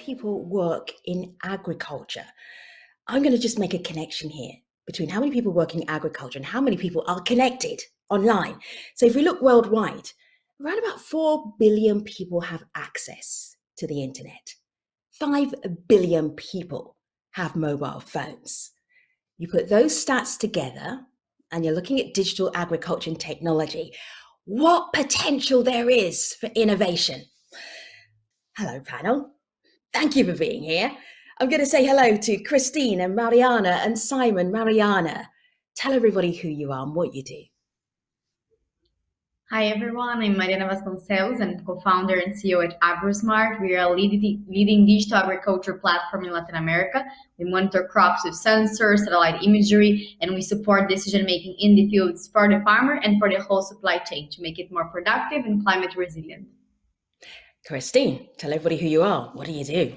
people work in agriculture? I'm going to just make a connection here between how many people work in agriculture and how many people are connected online. So if we look worldwide, around about 4 billion people have access to the internet. 5 billion people have mobile phones. You put those stats together and you're looking at digital agriculture and technology, what potential there is for innovation. Hello, panel. Thank you for being here. I'm going to say hello to Christine and Mariana and Simon. Mariana, tell everybody who you are and what you do. Hi everyone, I'm Mariana Vasconcelos. I'm co-founder and CEO at AgroSmart. We are a leading digital agriculture platform in Latin America. We monitor crops with sensors, satellite imagery, and we support decision-making in the fields for the farmer and for the whole supply chain to make it more productive and climate resilient. Christine, tell everybody who you are. What do you do?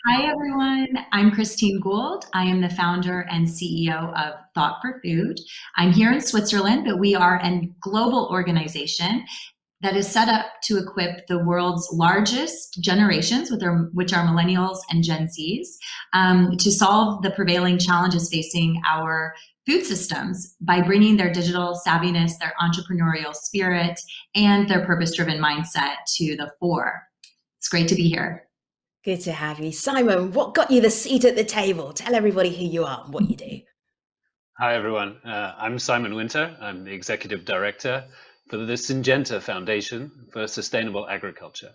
Hi, everyone. I'm Christine Gould. I am the founder and CEO of Thought for Food. I'm here in Switzerland, but we are a global organization that is set up to equip the world's largest generations, which are millennials and Gen Zs, to solve the prevailing challenges facing our food systems by bringing their digital savviness, their entrepreneurial spirit, and their purpose-driven mindset to the fore. It's great to be here. Good to have you. Simon, what got you the seat at the table? Tell everybody who you are and what you do. Hi, everyone. I'm Simon Winter. I'm the Executive Director for the Syngenta Foundation for Sustainable Agriculture.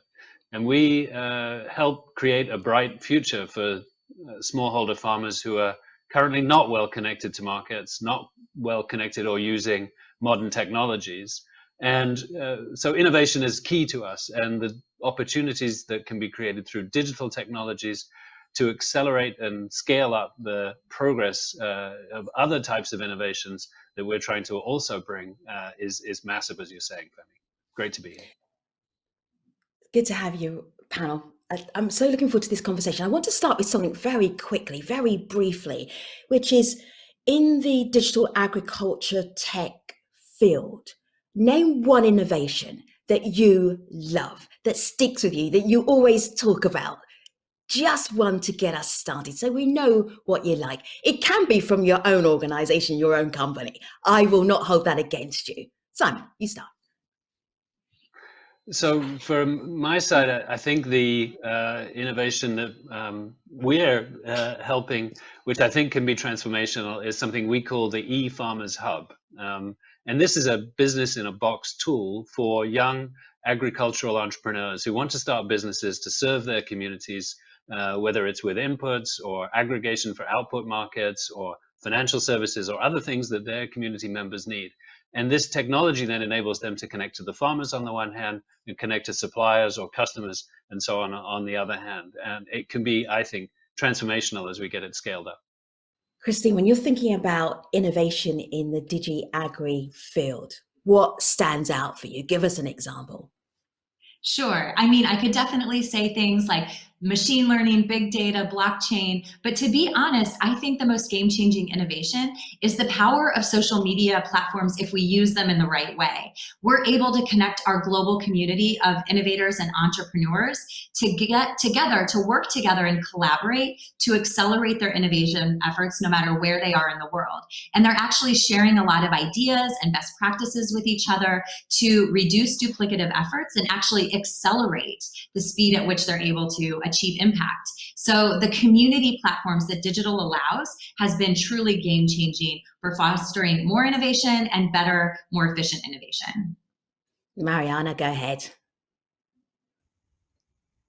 And we help create a bright future for smallholder farmers who are currently not well connected to markets, not well connected or using modern technologies. And so innovation is key to us, and the opportunities that can be created through digital technologies to accelerate and scale up the progress of other types of innovations that we're trying to also bring is massive, as you're saying, Femi. Great to be here. Good to have you, panel. I'm so looking forward to this conversation. I want to start with something very quickly, very briefly, which is in the digital agriculture tech field. Name one innovation that you love, that sticks with you, that you always talk about. Just one to get us started so we know what you like. It can be from your own organization, your own company. I will not hold that against you. Simon, you start. So from my side, I think the innovation that we're helping, which I think can be transformational, is something we call the e-Farmers Hub. And this is a business in a box tool for young agricultural entrepreneurs who want to start businesses to serve their communities, whether it's with inputs or aggregation for output markets or financial services or other things that their community members need. And this technology then enables them to connect to the farmers on the one hand and connect to suppliers or customers and so on the other hand. And it can be, I think, transformational as we get it scaled up. Christine, when you're thinking about innovation in the digi-agri field, what stands out for you? Give us an example. Sure. I mean, I could definitely say things like machine learning, big data, blockchain. But to be honest, I think the most game-changing innovation is the power of social media platforms if we use them in the right way. We're able to connect our global community of innovators and entrepreneurs to get together, to work together and collaborate to accelerate their innovation efforts no matter where they are in the world. And they're actually sharing a lot of ideas and best practices with each other to reduce duplicative efforts and actually accelerate the speed at which they're able to achieve impact. So the community platforms that digital allows has been truly game-changing for fostering more innovation and better, more efficient innovation. Mariana, go ahead.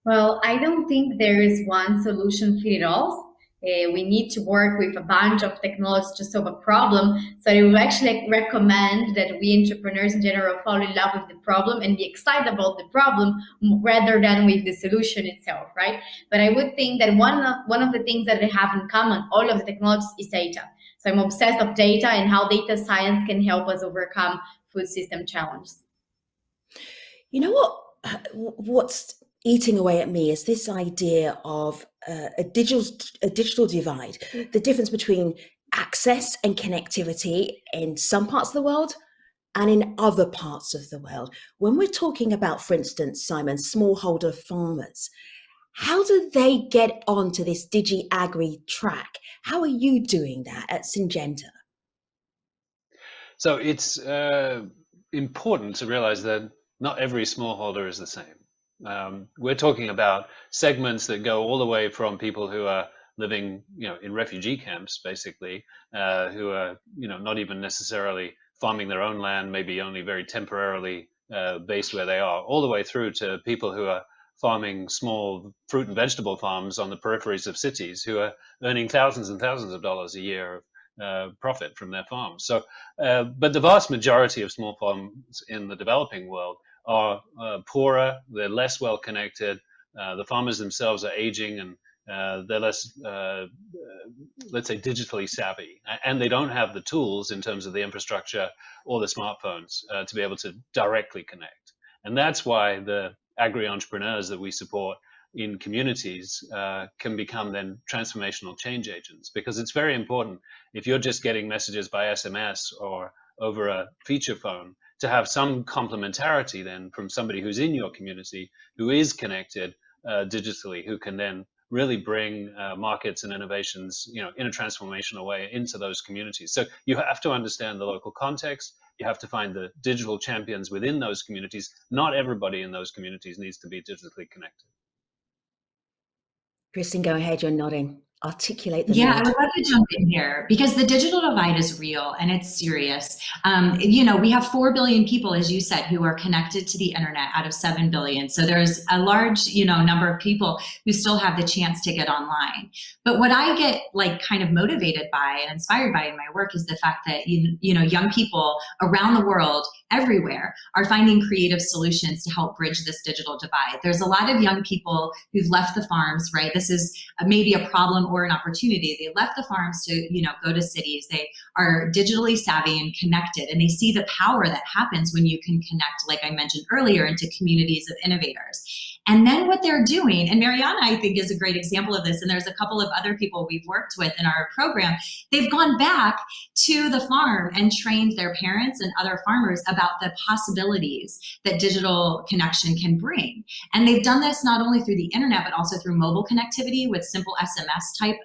Well, I don't think there is one solution fit all. We need to work with a bunch of technologies to solve a problem. So I would actually recommend that we entrepreneurs in general fall in love with the problem and be excited about the problem rather than with the solution itself, right? But I would think that one of the things that they have in common, all of the technologies, is data. So I'm obsessed with data and how data science can help us overcome food system challenges. You know what's eating away at me is this idea of a digital divide, the difference between access and connectivity in some parts of the world and in other parts of the world. When we're talking about, for instance, Simon, smallholder farmers, How do they get onto this digi-agri track? How are you doing that at Syngenta? So it's important to realize that not every smallholder is the same. We're talking about segments that go all the way from people who are living, in refugee camps, basically, who are, not even necessarily farming their own land, maybe only very temporarily based where they are, all the way through to people who are farming small fruit and vegetable farms on the peripheries of cities, who are earning thousands and thousands of dollars a year of profit from their farms. So, but the vast majority of small farms in the developing world are poorer, they're less well connected, the farmers themselves are aging, and they're less, let's say, digitally savvy, and they don't have the tools in terms of the infrastructure or the smartphones to be able to directly connect. And that's why the agri entrepreneurs that we support in communities can become then transformational change agents, because it's very important, if you're just getting messages by SMS or over a feature phone, to have some complementarity then from somebody who's in your community, who is connected digitally, who can then really bring markets and innovations, in a transformational way into those communities. So you have to understand the local context. You have to find the digital champions within those communities. Not everybody in those communities needs to be digitally connected. Kristen, go ahead, you're nodding. Articulate the Yeah, I need. would love to jump in here because the digital divide is real and it's serious. We have 4 billion people, as you said, who are connected to the internet out of 7 billion. So there's a large, number of people who still have the chance to get online. But what I get kind of motivated by and inspired by in my work is the fact that, young people around the world, everywhere, are finding creative solutions to help bridge this digital divide. There's a lot of young people who've left the farms, right? This is maybe a problem or an opportunity. They left the farms to, go to cities. They are digitally savvy and connected, and they see the power that happens when you can connect, like I mentioned earlier, into communities of innovators. And then what they're doing, and Mariana, I think, is a great example of this, and there's a couple of other people we've worked with in our program, they've gone back to the farm and trained their parents and other farmers about the possibilities that digital connection can bring. And they've done this not only through the internet, but also through mobile connectivity with simple SMS type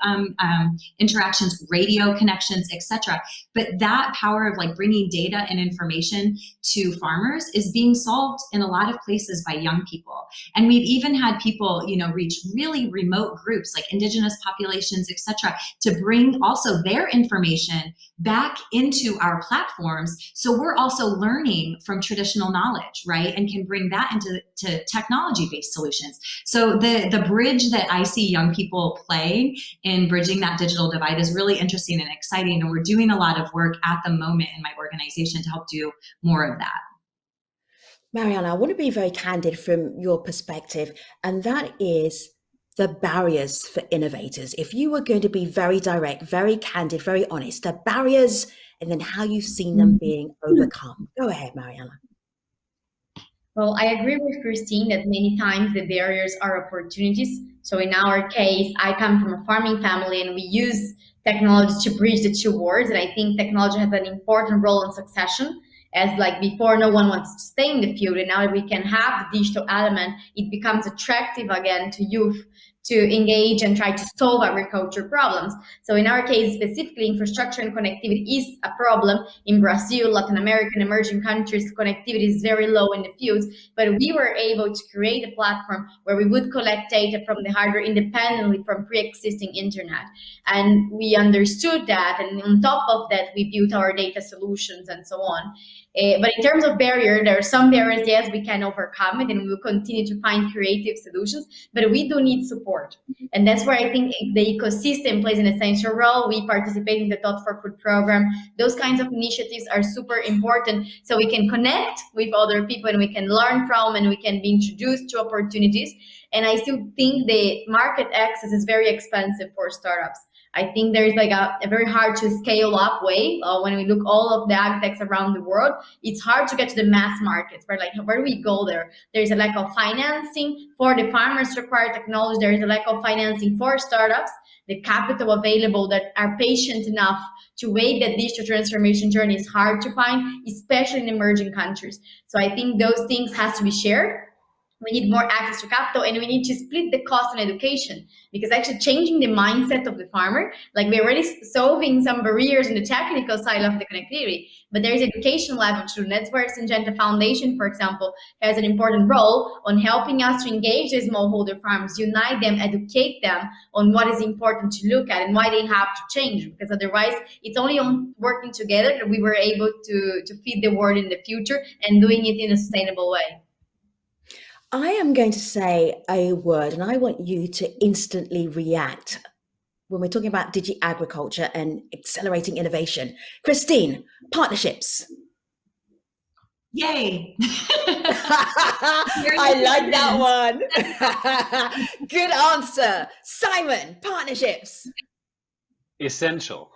interactions, radio connections, etc. But that power of bringing data and information to farmers is being solved in a lot of places by young people. And we've even had people, reach really remote groups like indigenous populations, etc., to bring also their information back into our platforms. So we're also learning from traditional knowledge, right? And can bring that into technology-based solutions. So the bridge that I see young people playing in bridging that digital divide is really interesting and exciting. And we're doing a lot of work at the moment in my organization to help do more of that. Mariana, I want to be very candid from your perspective, and that is the barriers for innovators. If you were going to be very direct, very candid, very honest, the barriers, and then how you've seen them being overcome. Go ahead, Mariana. Well, I agree with Christine that many times the barriers are opportunities. So in our case, I come from a farming family and we use technology to bridge the two worlds. And I think technology has an important role in succession. As before, no one wants to stay in the field, and now that we can have the digital element, it becomes attractive again to youth to engage and try to solve agriculture problems. So in our case, specifically, infrastructure and connectivity is a problem. In Brazil, Latin America, and emerging countries, connectivity is very low in the fields, but we were able to create a platform where we would collect data from the hardware independently from pre-existing internet. And we understood that, and on top of that, we built our data solutions and so on. But in terms of barrier, there are some barriers, yes, we can overcome it, and we will continue to find creative solutions, but we do need support. And that's where I think the ecosystem plays an essential role. We participate in the Thought for Food program. Those kinds of initiatives are super important, so we can connect with other people and we can learn from, and we can be introduced to opportunities. And I still think the market access is very expensive for startups. I think there's a very hard to scale up way. When we look all of the agtechs around the world, it's hard to get to the mass markets. But where do we go there? There's a lack of financing for the farmers to acquire technology. There is a lack of financing for startups. The capital available that are patient enough to wait that digital transformation journey is hard to find, especially in emerging countries. So I think those things has to be shared. we need more access to capital, and we need to split the cost on education, because actually changing the mindset of the farmer, like we're already solving some barriers in the technical side of the connectivity, but there is education level too. And that's where Syngenta Foundation, for example, has an important role on helping us to engage the smallholder farmers, unite them, educate them on what is important to look at and why they have to change, because otherwise it's only on working together that we were able to feed the world in the future and doing it in a sustainable way. I am going to say a word and I want you to instantly react when we're talking about digi-agriculture and accelerating innovation. Christine, partnerships. Yay. I like that one. Good answer. Simon, partnerships. Essential.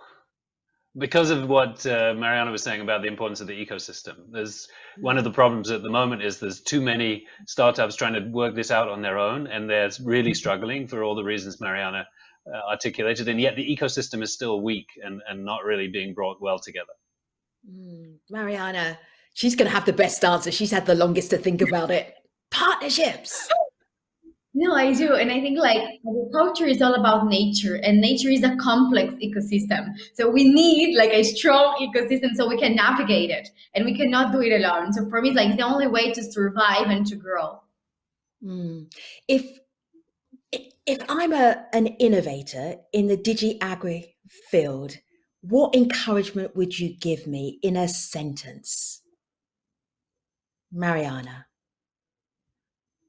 Because of what Mariana was saying about the importance of the ecosystem. There's one of the problems at the moment is there's too many startups trying to work this out on their own, and they're really struggling for all the reasons Mariana articulated, and yet the ecosystem is still weak and not really being brought well together. Mariana, she's going to have the best answer. She's had the longest to think about it. Partnerships. No, I do. And I think like agriculture is all about nature, and nature is a complex ecosystem. So we need like a strong ecosystem so we can navigate it, and we cannot do it alone. So for me, it's like the only way to survive and to grow. If I'm an innovator in the digi-agri field, what encouragement would you give me in a sentence? Mariana.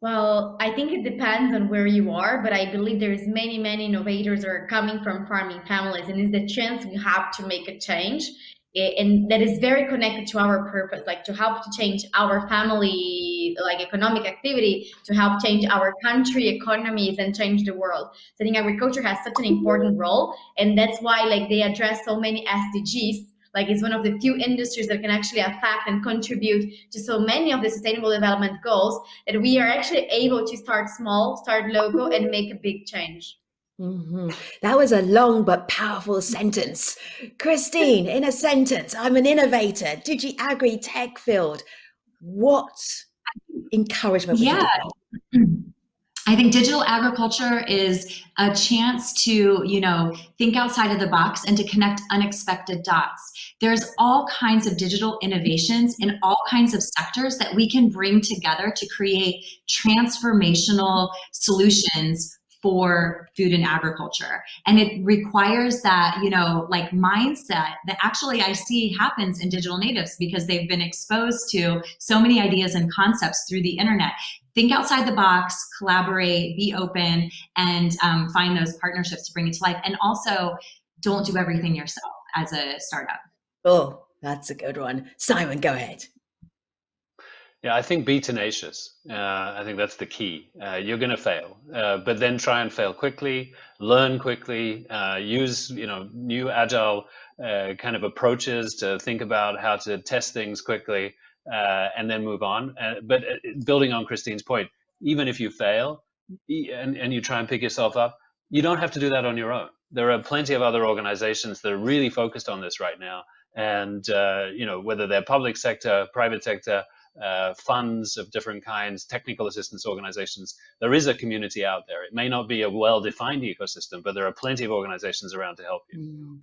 Well, I think it depends on where you are, but I believe there's many, many innovators that are coming from farming families, and it's the chance we have to make a change. And that is very connected to our purpose, like to help to change our family, like economic activity, to help change our country economies and change the world. So I think agriculture has such an important role, and that's why like they address so many SDGs. Like it's one of the few industries that can actually affect and contribute to so many of the sustainable development goals, that we are actually able to start small, start local, and make a big change. That was a long but powerful sentence. Christine, in a sentence, I'm an innovator, digi-agri tech field. What encouragement would you give me? I think digital agriculture is a chance to, think outside of the box and to connect unexpected dots. There's all kinds of digital innovations in all kinds of sectors that we can bring together to create transformational solutions for food and agriculture. And it requires that, mindset that actually I see happens in digital natives because they've been exposed to so many ideas and concepts through the internet. Think outside the box, collaborate, be open, and find those partnerships to bring it to life. And also, don't do everything yourself as a startup. Oh, that's a good one. Simon, go ahead. Yeah, I think be tenacious. I think that's the key. You're going to fail, but then try and fail quickly, learn quickly, use new agile kind of approaches to think about how to test things quickly. And then move on. But building on Christine's point, even if you fail and you try and pick yourself up, you don't have to do that on your own. There are plenty of other organizations that are really focused on this right now. And, whether they're public sector, private sector, funds of different kinds, technical assistance organizations, there is a community out there. It may not be a well-defined ecosystem, but there are plenty of organizations around to help you.